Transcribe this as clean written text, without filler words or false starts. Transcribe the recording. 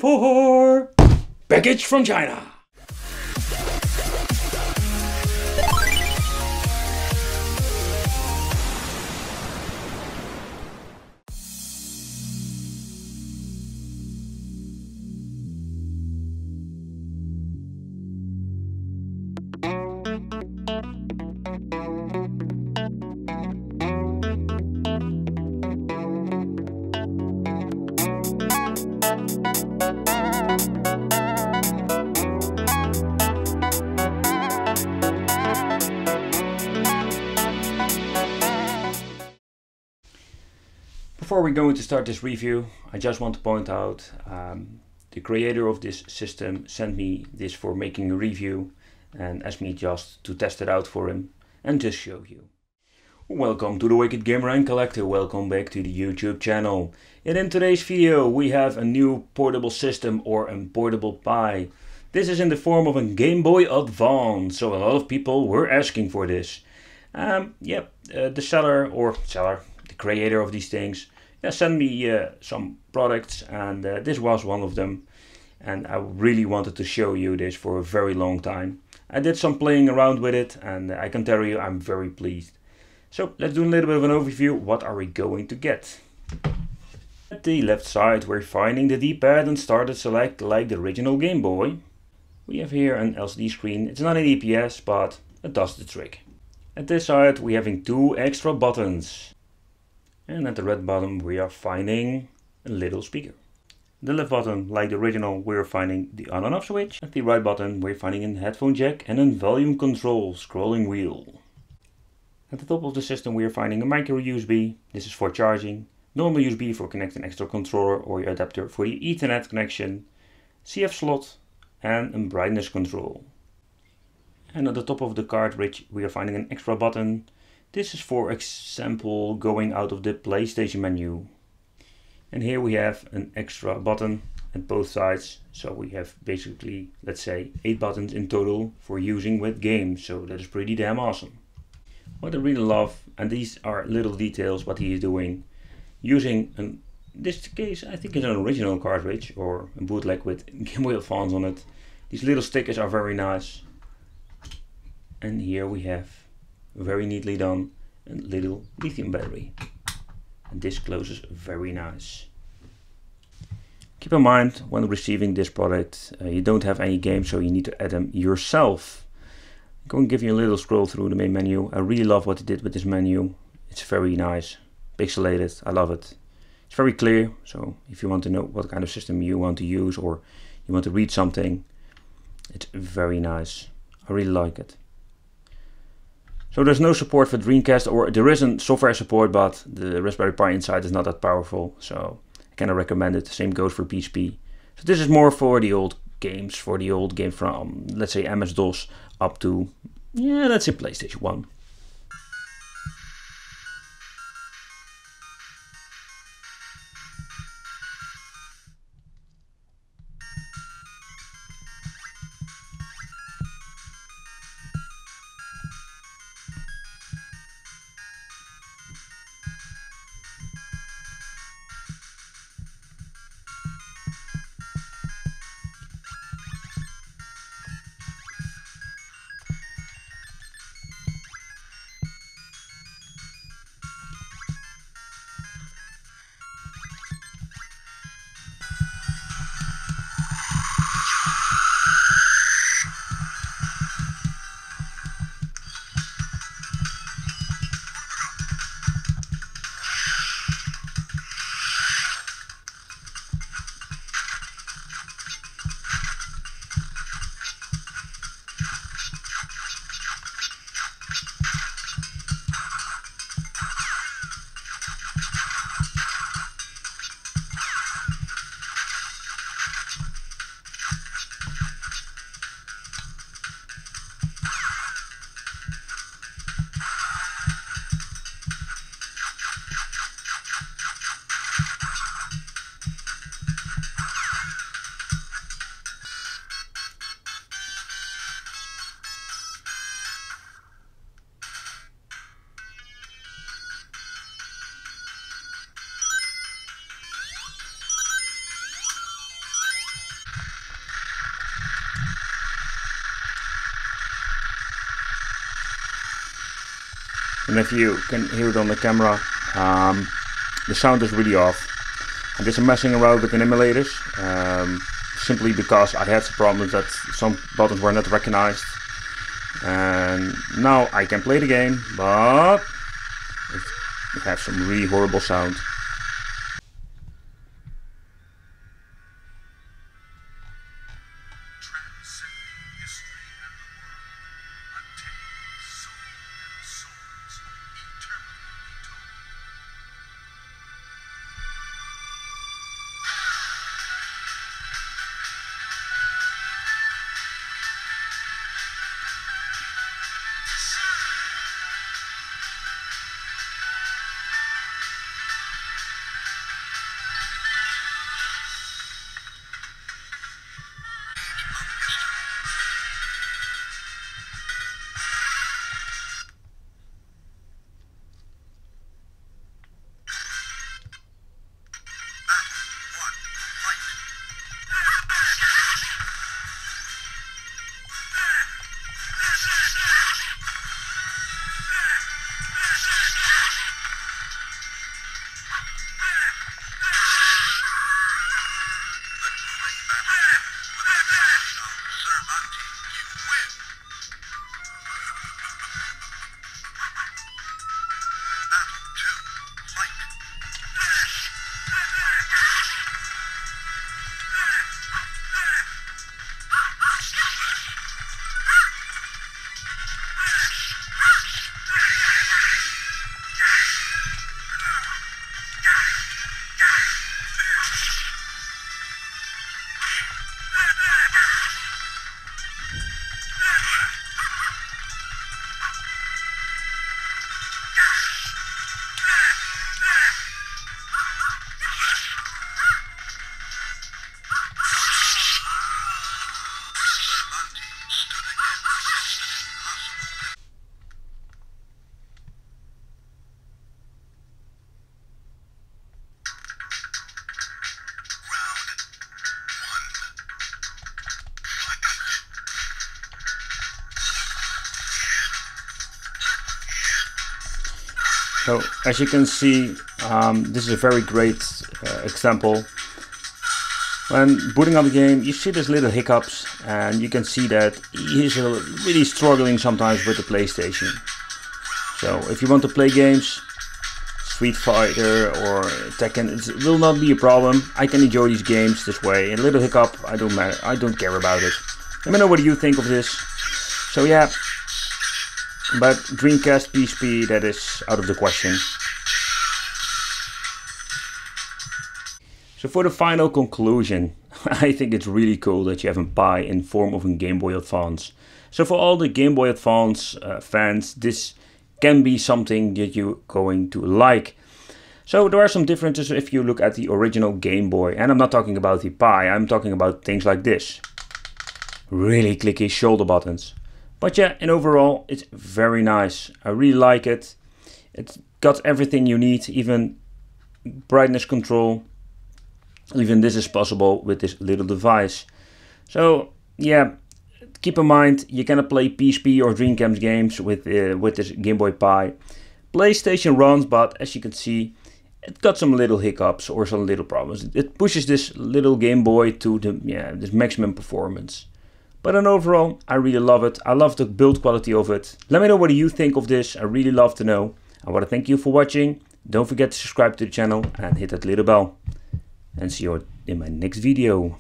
waiting for. Package from China. Before we're going to start this review, I just want to point out the creator of this system sent me this for making a review and asked me just to test it out for him and just show you. Welcome to the Wicked Gamer and Collector, welcome back to the YouTube channel. And in today's video we have a new portable system or a portable Pi. This is in the form of a Game Boy Advance, so a lot of people were asking for this. The creator of these things, sent me some products, and this was one of them. And I really wanted to show you this for a very long time. I did some playing around with it, and I can tell you I'm very pleased. So let's do a little bit of an overview. What are we going to get? At the left side we're finding the D-pad and start to select like the original Game Boy. We have here an LCD screen. It's not an EPS, but it does the trick. At this side we're having two extra buttons. And at the red bottom we are finding a little speaker. The left button, like the original, we're finding the on and off switch. At the right button we're finding a headphone jack and a volume control scrolling wheel. At the top of the system we are finding a micro USB. This is for charging. Normal USB for connecting extra controller or your adapter for the Ethernet connection. CF slot and a brightness control. And at the top of the cartridge we are finding an extra button. This is for example going out of the PlayStation menu. And here we have an extra button at both sides. So we have basically, let's say, 8 buttons in total for using with games. So that is pretty damn awesome. What I really love, and these are little details what he is doing, using in this case I think it's an original cartridge or a bootleg with Game Boy Advance on it. These little stickers are very nice. And here we have, very neatly done, a little lithium battery. And this closes very nice. Keep in mind when receiving this product, you don't have any games, so you need to add them yourself. I'm going to give you a little scroll through the main menu. I really love what they did with this menu. It's very nice, pixelated, I love it. It's very clear, so if you want to know what kind of system you want to use or you want to read something, it's very nice. I really like it. So there's no support for Dreamcast, or there isn't software support, but the Raspberry Pi inside is not that powerful, so I cannot recommend it. Same goes for PSP. So this is more for the old games, from, let's say, MS-DOS up to, let's say PlayStation 1. And if you can hear it on the camera, the sound is really off. I did some messing around with the emulators, simply because I had some problems that some buttons were not recognized. And now I can play the game, but it has some really horrible sound. So as you can see, this is a very great example. When booting up the game, you see these little hiccups, and you can see that he's really struggling sometimes with the PlayStation. So if you want to play games, Street Fighter or Tekken, it will not be a problem. I can enjoy these games this way. A little hiccup, I don't care about it. Let me know what you think of this. So yeah, but Dreamcast PSP, that is out of the question. So for the final conclusion, I think it's really cool that you have a Pi in form of a Game Boy Advance. So for all the Game Boy Advance fans, this can be something that you're going to like. So there are some differences if you look at the original Game Boy. And I'm not talking about the Pi, I'm talking about things like this. Really clicky shoulder buttons. But yeah, in overall, it's very nice. I really like it. It's got everything you need, even brightness control. Even this is possible with this little device. So yeah, keep in mind you cannot play PSP or Dreamcast games with this Game Boy Pi. PlayStation runs, but as you can see, it got some little hiccups or some little problems. It pushes this little Game Boy to this maximum performance. But in overall, I really love it. I love the build quality of it. Let me know what you think of this. I really love to know. I want to thank you for watching. Don't forget to subscribe to the channel and hit that little bell. And see you in my next video.